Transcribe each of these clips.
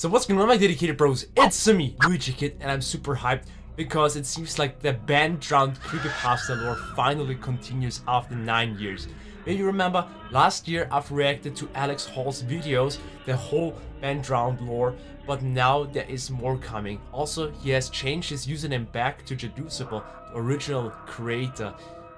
So what's going on, my dedicated bros? It's me, Luigikid, and I'm super hyped because it seems like the Ben Drowned Creepypasta lore finally continues after 9 years. Maybe you remember, last year I've reacted to Alex Hall's videos, the whole Ben Drowned lore, but now there is more coming. Also, he has changed his username back to Jadusable, the original creator.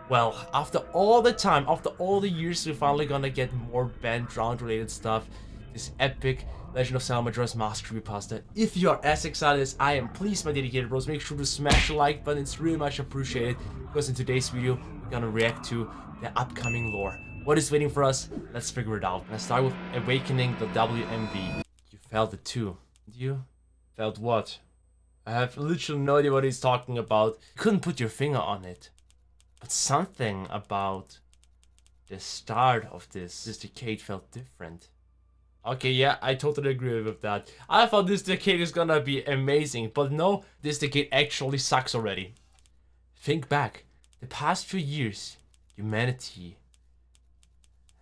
Well, after all the time, after all the years, we're finally gonna get more Ben Drowned related stuff. This epic Legend of Zelda Majoras Mask creepypasta. If you are as excited as I am, please, my dedicated bros, make sure to smash the like button. It's really much appreciated, because in today's video we're gonna react to the upcoming lore. What is waiting for us? Let's figure it out. Let's start with Awakening the WMV. You felt it too, did you? Felt what? I have literally no idea what he's talking about. You couldn't put your finger on it, but something about the start of this decade felt different. Okay, yeah, I totally agree with that. I thought this decade is gonna be amazing, but no, this decade actually sucks already. Think back, the past few years, humanity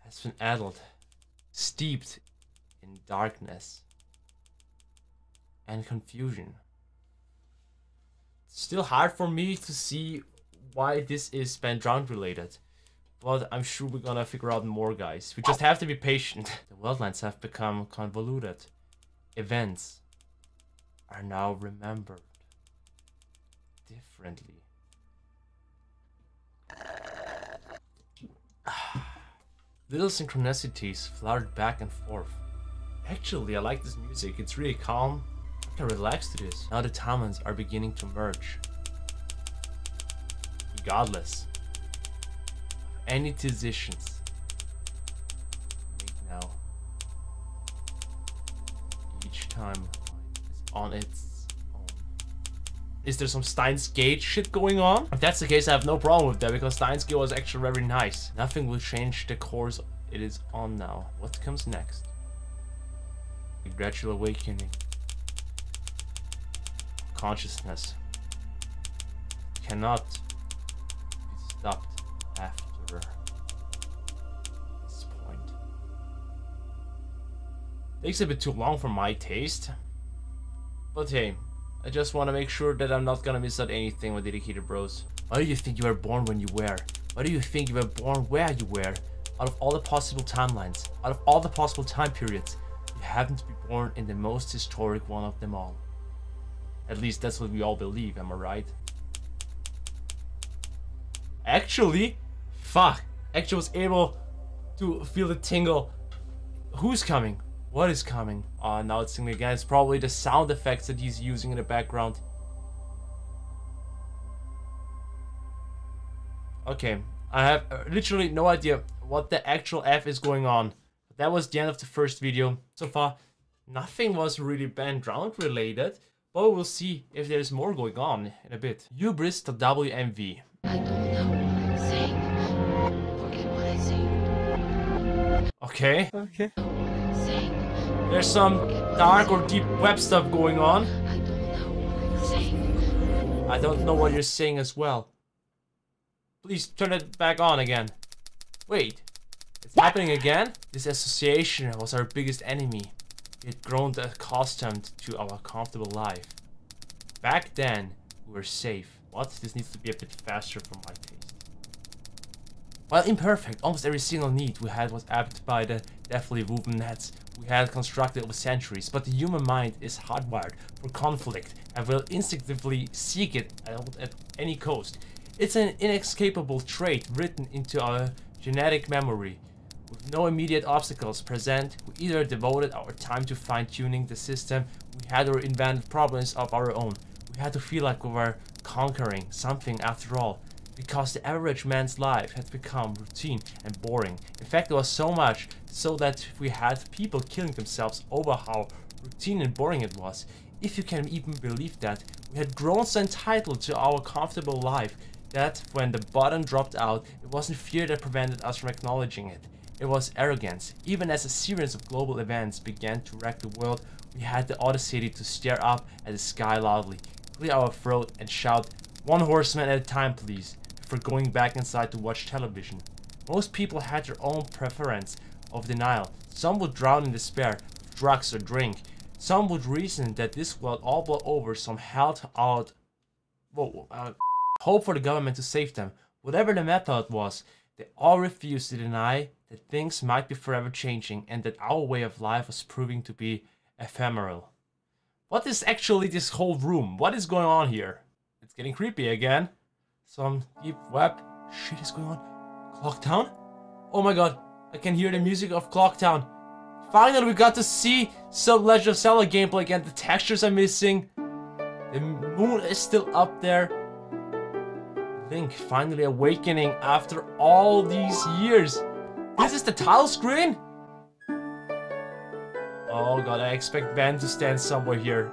has been addled, steeped in darkness and confusion. It's still hard for me to see why this is Ben Drowned related. But I'm sure we're gonna figure out more, guys. We just have to be patient. The world lines have become convoluted. Events are now remembered differently. Little synchronicities fluttered back and forth. Actually, I like this music. It's really calm. I can relax to this. Now the timelines are beginning to merge. Regardless any decisions made now, each time is on its own. Is there some Steins Gate shit going on? If that's the case, I have no problem with that, because Steins Gate was actually very nice. Nothing will change the course it is on now. What comes next? A gradual awakening. Consciousness cannot be stopped after this point. Takes a bit too long for my taste, but hey, I just want to make sure that I'm not gonna miss out anything with dedicated bros. Why do you think you were born when you were? Why do you think you were born where you were? Out of all the possible timelines, out of all the possible time periods, you happen to be born in the most historic one of them all. At least that's what we all believe, am I right? Actually, fuck. Actually was able to feel the tingle. Who's coming? What is coming? Oh, now it's singing again. It's probably the sound effects that he's using in the background. Okay, I have literally no idea what the actual F is going on. But that was the end of the first video. So far, nothing was really Ben Drowned related. But we'll see if there's more going on in a bit. Hubris the WMV. I don't know what I'm saying. Forget what I say. Okay. Okay. There's some dark or deep web stuff going on. I don't know what I'm saying. I don't know what you're saying as well. Please turn it back on again. Wait. It's happening again? This association was our biggest enemy. We had grown accustomed to our comfortable life. Back then, we were safe. What? This needs to be a bit faster for my taste. While imperfect, almost every single need we had was apt by the deftly woven nets we had constructed over centuries, but the human mind is hardwired for conflict and will instinctively seek it at any cost. It's an inescapable trait written into our genetic memory. With no immediate obstacles present, we either devoted our time to fine-tuning the system we had or invented problems of our own. We had to feel like we were conquering something after all, because the average man's life had become routine and boring. In fact, there was so much so that we had people killing themselves over how routine and boring it was. If you can even believe that, we had grown so entitled to our comfortable life that when the bottom dropped out, it wasn't fear that prevented us from acknowledging it. It was arrogance. Even as a series of global events began to wreck the world, we had the audacity to stare up at the sky loudly, clear our throat and shout, "One horseman at a time, please," before going back inside to watch television. Most people had their own preference of denial. Some would drown in despair, drugs or drink. Some would reason that this will all blow over some held out hope for the government to save them. Whatever the method was, they all refused to deny that things might be forever changing and that our way of life was proving to be ephemeral. What is actually this whole room? What is going on here? It's getting creepy again. Some deep web shit is going on. Clocktown? Oh my god, I can hear the music of Clocktown. Finally, we got to see some Legend of Zelda gameplay again. The textures are missing. The moon is still up there. Link finally awakening after all these years. This is the title screen? Oh god, I expect Ben to stand somewhere here.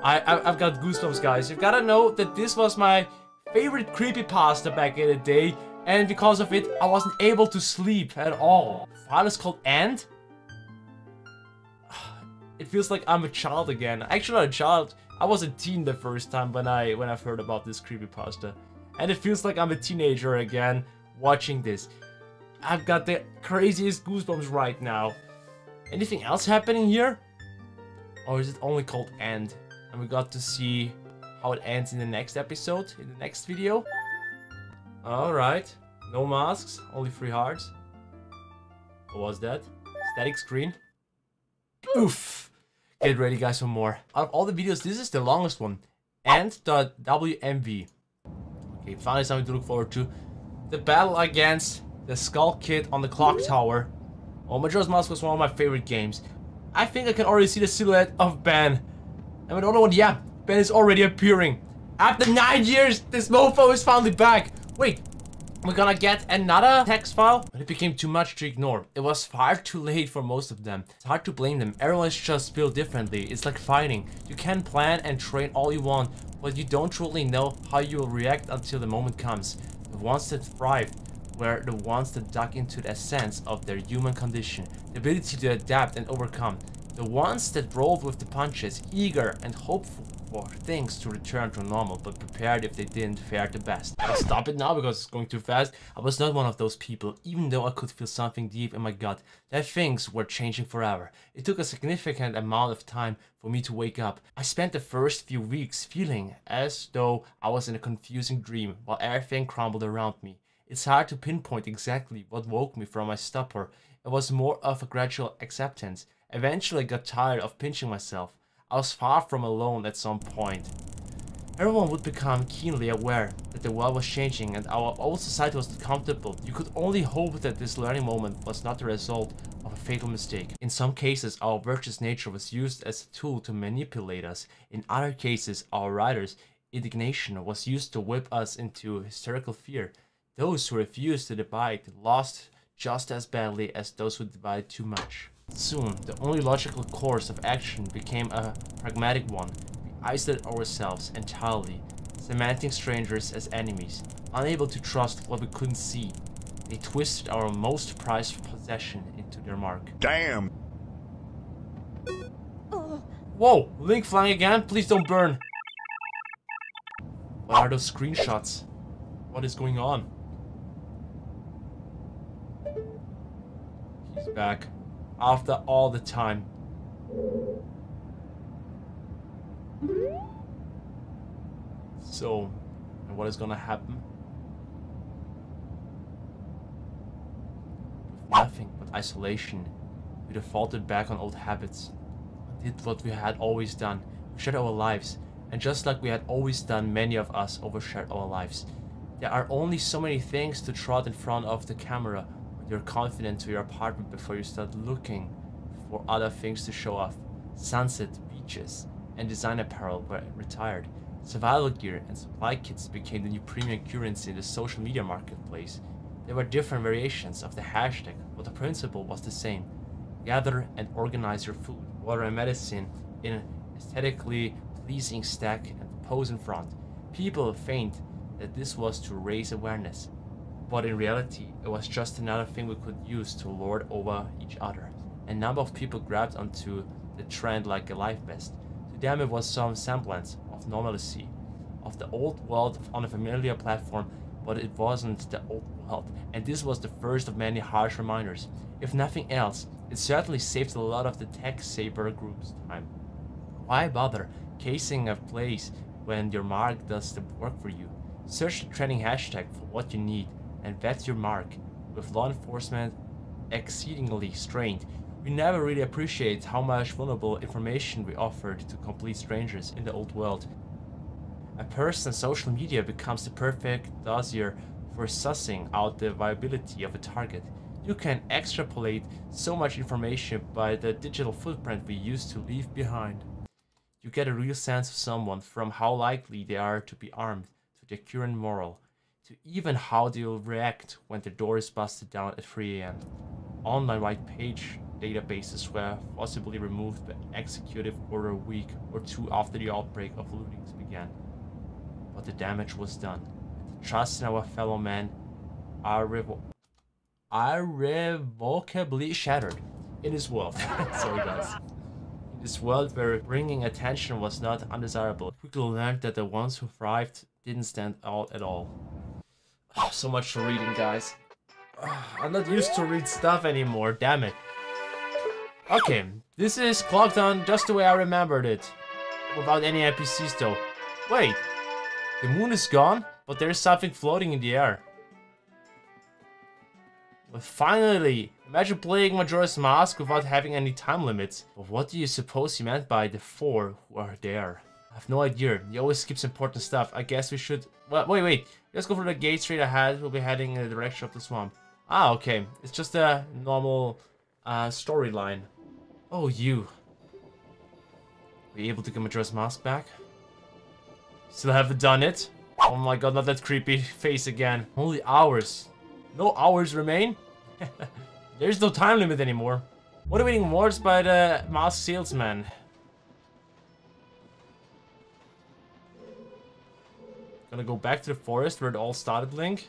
I've got goosebumps, guys. You've gotta know that this was my favorite creepypasta back in the day, and because of it, I wasn't able to sleep at all. The file is called End? It feels like I'm a child again. Actually, not a child. I was a teen the first time when I've heard about this creepypasta. And it feels like I'm a teenager again watching this. I've got the craziest goosebumps right now. Anything else happening here? Or is it only called End? And we got to see how it ends in the next episode, in the next video. Alright. No masks, only 3 hearts. What was that? Static screen. Oof. Get ready, guys, for more. Out of all the videos, this is the longest one. End.wmv. Okay, finally something to look forward to. The battle against the Skull Kid on the clock tower. Oh, Majora's Mask was one of my favorite games. I think I can already see the silhouette of Ben. And with another one, yeah, Ben is already appearing. After 9 years, this mofo is finally back. Wait, we're gonna get another text file? But it became too much to ignore. It was far too late for most of them. It's hard to blame them. Everyone is just built differently. It's like fighting. You can plan and train all you want, but you don't truly know how you will react until the moment comes. The ones that thrived were the ones that dug into the essence of their human condition, the ability to adapt and overcome. The ones that rolled with the punches, eager and hopeful for things to return to normal, but prepared if they didn't fare the best. I'll stop it now because it's going too fast. I was not one of those people, even though I could feel something deep in my gut that things were changing forever. It took a significant amount of time for me to wake up. I spent the first few weeks feeling as though I was in a confusing dream while everything crumbled around me. It's hard to pinpoint exactly what woke me from my stupor. It was more of a gradual acceptance. Eventually I got tired of pinching myself. I was far from alone at some point. Everyone would become keenly aware that the world was changing and our old society was not comfortable. You could only hope that this learning moment was not the result of a fatal mistake. In some cases, our virtuous nature was used as a tool to manipulate us. In other cases, our writer's indignation was used to whip us into hysterical fear. Those who refused to divide lost just as badly as those who divided too much. Soon, the only logical course of action became a pragmatic one. We isolated ourselves entirely, cementing strangers as enemies, unable to trust what we couldn't see. They twisted our most prized possession into their mark. Damn! Whoa! Link flying again? Please don't burn! What are those screenshots? What is going on? He's back. After all the time. So, and what is gonna happen? With nothing but isolation, we defaulted back on old habits. We did what we had always done. We shared our lives. And just like we had always done, many of us overshared our lives. There are only so many things to trot in front of the camera. You're confident to your apartment before you start looking for other things to show off. Sunset, beaches, and design apparel were retired. Survival gear and supply kits became the new premium currency in the social media marketplace. There were different variations of the hashtag, but the principle was the same. Gather and organize your food, water and medicine in an aesthetically pleasing stack and pose in front. People feigned that this was to raise awareness. But in reality, it was just another thing we could use to lord over each other. A number of people grabbed onto the trend like a life vest. To them it was some semblance of normalcy, of the old world on a familiar platform, but it wasn't the old one. health, and this was the first of many harsh reminders. If nothing else, it certainly saved a lot of the tech saber group's time. Why bother casing a place when your mark does the work for you? Search the trending hashtag for what you need and vet your mark. With law enforcement exceedingly strained, we never really appreciate how much vulnerable information we offered to complete strangers in the old world. A person's social media becomes the perfect dossier for sussing out the viability of a target. You can extrapolate so much information by the digital footprint we used to leave behind. You get a real sense of someone from how likely they are to be armed, to their current moral, to even how they'll react when their door is busted down at 3 AM. Online white page databases were possibly removed by executive order a week or two after the outbreak of lootings began. But the damage was done. The trust in our fellow men are irrevocably shattered in this world. Sorry guys. In this world where bringing attention was not undesirable, we quickly learned that the ones who thrived didn't stand out at all. Oh, so much for reading, guys. I'm not used to read stuff anymore, damn it. Okay, this is clocked on just the way I remembered it. Without any NPCs though. Wait, the moon is gone, but there's something floating in the air. But finally, imagine playing Majoras Mask without having any time limits. But what do you suppose he meant by the 4 who are there? I have no idea. He always skips important stuff. I guess we should... Well, wait. Let's go for the gate straight ahead. We'll be heading in the direction of the swamp. Ah, okay. It's just a normal storyline. Oh, you. Were you able to get Majora's Mask back? Still haven't done it? Oh my god, not that creepy face again. Only hours. No hours remain? There's no time limit anymore. Motivating words by the masked salesman. Gonna go back to the forest where it all started, Link.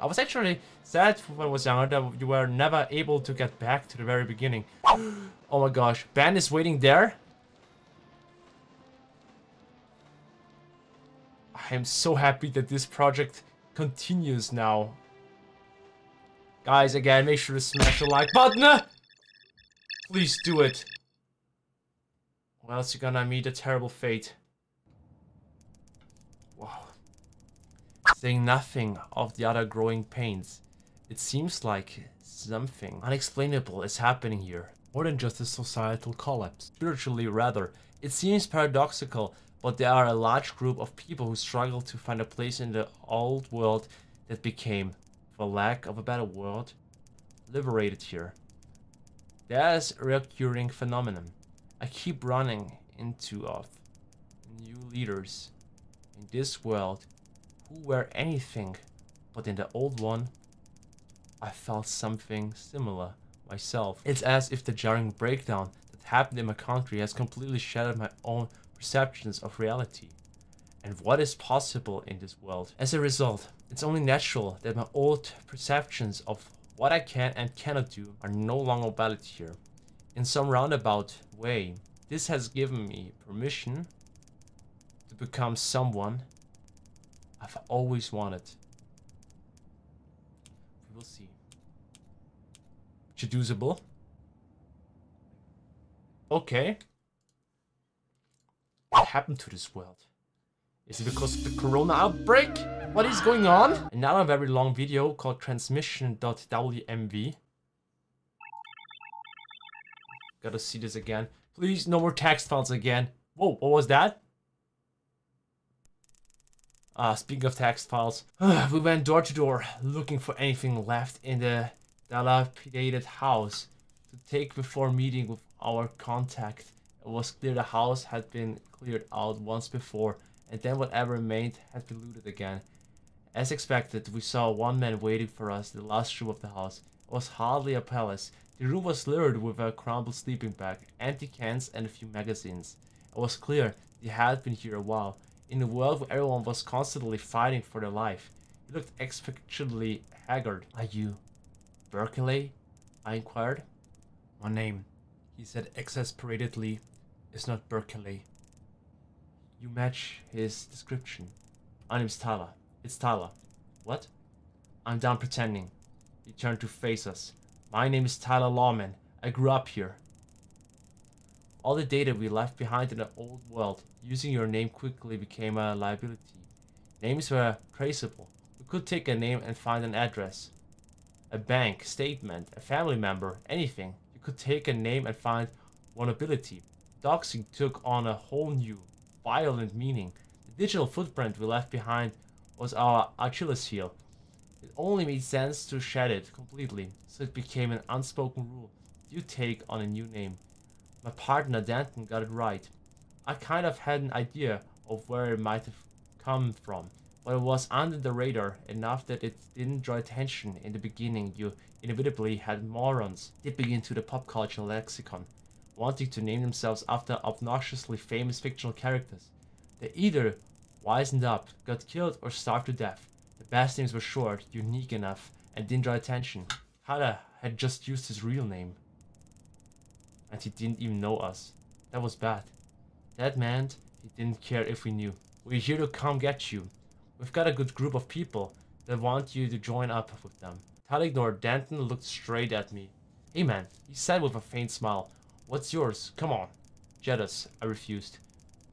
I was actually sad when I was younger that you were never able to get back to the very beginning. Oh my gosh, Ben is waiting there? I am so happy that this project continues now. Guys, again, make sure to smash the like button! Please do it. Or else you're gonna meet a terrible fate. Wow. Saying nothing of the other growing pains. It seems like something unexplainable is happening here. More than just a societal collapse. Spiritually, rather. It seems paradoxical, but there are a large group of people who struggle to find a place in the old world that became, for lack of a better word, liberated here. There's a recurring phenomenon I keep running into of new leaders in this world who were anything but in the old one. I felt something similar myself. It's as if the jarring breakdown that happened in my country has completely shattered my own perceptions of reality and what is possible in this world. As a result, it's only natural that my old perceptions of what I can and cannot do are no longer valid here. In some roundabout way, this has given me permission to become someone I've always wanted. We will see. Jadusable. Okay. What happened to this world? Is it because of the corona outbreak? What is going on? Another very long video called transmission.wmv. Gotta see this again. Please, no more text files again. Whoa, what was that? Speaking of text files, we went door to door looking for anything left in the dilapidated house to take before meeting with our contact. It was clear the house had been cleared out once before, and then whatever remained had been looted again. As expected, we saw one man waiting for us in the last room of the house. It was hardly a palace. The room was littered with a crumpled sleeping bag, empty cans, and a few magazines. It was clear they had been here a while, in a world where everyone was constantly fighting for their life. He looked expectantly haggard. "Are you Berkeley?" I inquired. "My name," he said exasperatedly, "is not Berkeley." "You match his description." "My name's Tyler. It's Tyler." "What?" I'm done pretending. He turned to face us. My name is Tyler Lawman. I grew up here. All the data we left behind in the old world, using your name quickly became a liability. Names were traceable. We could take a name and find an address. A bank, statement, a family member, anything. You could take a name and find vulnerability. Doxing took on a whole new, violent meaning. The digital footprint we left behind was our Achilles heel. It only made sense to shed it completely, so it became an unspoken rule. You take on a new name. My partner Danton got it right. I kind of had an idea of where it might have come from, but it was under the radar enough that it didn't draw attention in the beginning. You inevitably had morons dipping into the pop culture lexicon, wanting to name themselves after obnoxiously famous fictional characters. They either wisened up, got killed, or starved to death. The best names were short, unique enough, and didn't draw attention. Hada had just used his real name. And he didn't even know us. That was bad. That meant he didn't care if we knew. We're here to come get you. We've got a good group of people that want you to join up with them. Tyler ignored. Danton looked straight at me. Hey man, he said with a faint smile. What's yours? Come on. Jadus, I refused.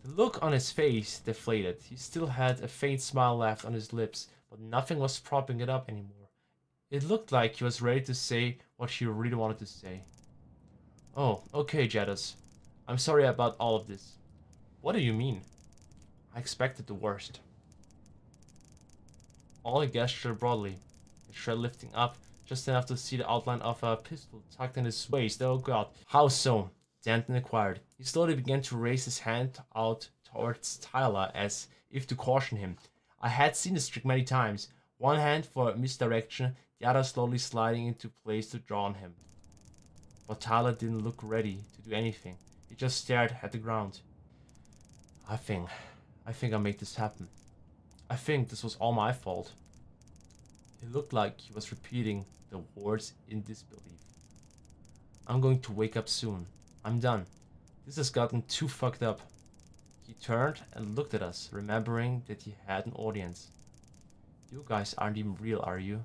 The look on his face deflated. He still had a faint smile left on his lips, but nothing was propping it up anymore. It looked like he was ready to say what he really wanted to say. Oh, okay, Jadus. I'm sorry about all of this. What do you mean? I expected the worst. Ollie gestured broadly, his shirt lifting up just enough to see the outline of a pistol tucked in his waist. Oh god. How so? Danton inquired. He slowly began to raise his hand out towards Tyler as if to caution him. I had seen this trick many times. One hand for misdirection, the other slowly sliding into place to draw on him. But Tyler didn't look ready to do anything. He just stared at the ground. I think I made this happen. I think this was all my fault. He looked like he was repeating the words in disbelief. I'm going to wake up soon. I'm done. This has gotten too fucked up. He turned and looked at us, remembering that he had an audience. You guys aren't even real, are you?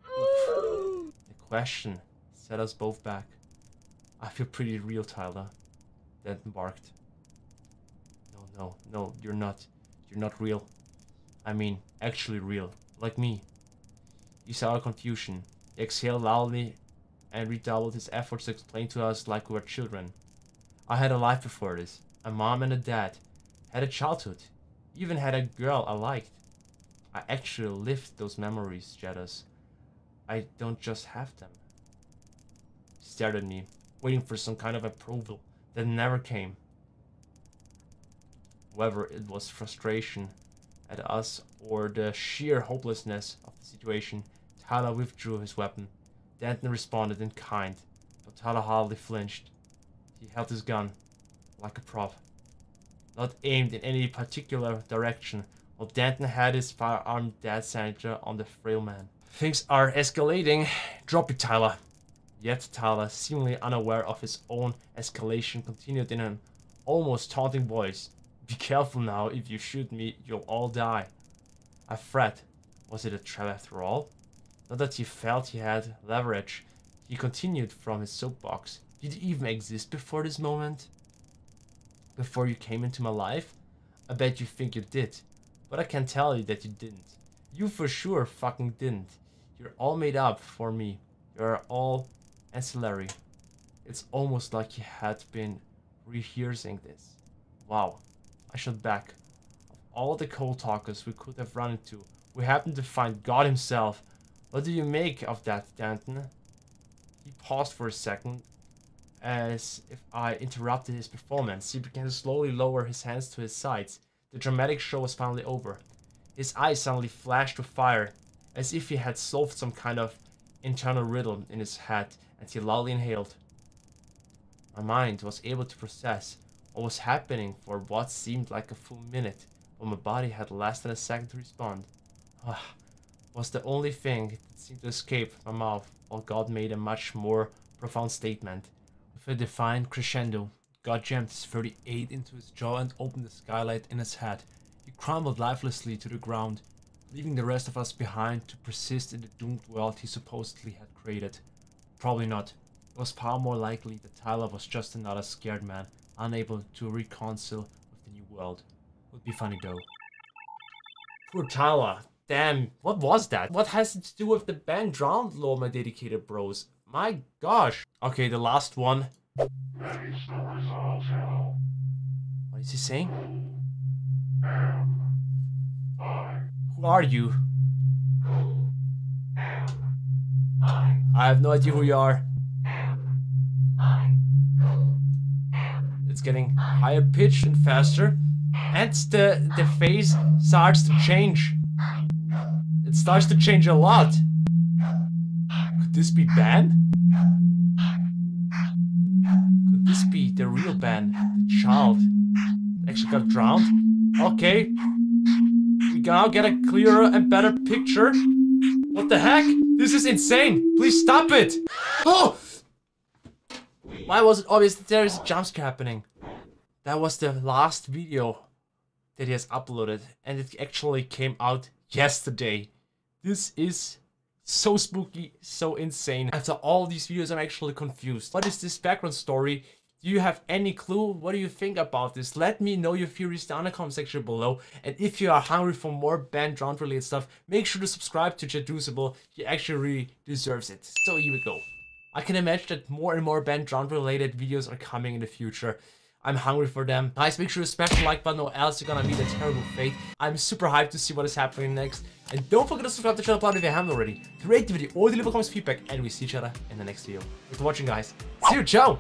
The question set us both back. I feel pretty real, Tyler. Denton barked. No, you're not. You're not real. I mean, actually real. Like me. He saw our confusion. He exhaled loudly and redoubled his efforts to explain to us like we were children. I had a life before this. A mom and a dad. Had a childhood. Even had a girl I liked. I actually lived those memories, Jadus. I don't just have them. He stared at me, waiting for some kind of approval that never came. Whether it was frustration at us or the sheer hopelessness of the situation, Tyler withdrew his weapon. Danton responded in kind, but Tyler hardly flinched. He held his gun, like a prop, not aimed in any particular direction, while Danton had his firearm dead center on the frail man. Things are escalating. Drop it, Tyler. Yet Tyler, seemingly unaware of his own escalation, continued in an almost taunting voice. Be careful now, if you shoot me, you'll all die. I fret. Was it a trap after all? Not that he felt he had leverage. He continued from his soapbox. Did you even exist before this moment? Before you came into my life? I bet you think you did. But I can tell you that you didn't. You for sure fucking didn't. You're all made up for me. You're all ancillary. It's almost like he had been rehearsing this. Wow. I shot back. Of all the cold talkers we could have run into, we happened to find God himself. What do you make of that, Danton? He paused for a second, as if I interrupted his performance. He began to slowly lower his hands to his sides. The dramatic show was finally over. His eyes suddenly flashed with fire, as if he had solved some kind of internal riddle in his head, and he loudly inhaled. My mind was able to process what was happening for what seemed like a full minute, but my body had less than a second to respond. Was the only thing that seemed to escape my mouth, while God made a much more profound statement. With a defiant crescendo, God jammed his 38 into his jaw and opened the skylight in his head. He crumbled lifelessly to the ground. leaving the rest of us behind to persist in the doomed world he supposedly had created? Probably not. It was far more likely that Tyler was just another scared man, unable to reconcile with the new world. Would be funny though. Poor Tyler. Damn, what was that? What has it to do with the Ben Drowned lore, my dedicated bros? My gosh. Okay, the last one. What is he saying? Who are you? I have no idea who you are. It's getting higher pitched and faster. And the face starts to change. It starts to change a lot. Could this be Ben? Could this be the real Ben? The child that actually got drowned? Okay. We now get a clearer and better picture. What the heck? This is insane. Please stop it. Oh! Why was it obvious that there is a jump scare happening? That was the last video that he has uploaded, and it actually came out yesterday. This is so spooky, so insane. After all these videos, I'm actually confused. What is this background story? Do you have any clue? What do you think about this? Let me know your theories down in the comment section below. And if you are hungry for more Ben Drowned related stuff, make sure to subscribe to Jadusable. He actually really deserves it. So here we go. I can imagine that more and more Ben Drowned related videos are coming in the future. I'm hungry for them. Guys, make sure to smash the like button or else you're gonna meet a terrible fate. I'm super hyped to see what is happening next. And don't forget to subscribe to the channel if you haven't already. To rate the video or leave a comment feedback, and we see each other in the next video. Thanks for watching, guys. See you, ciao!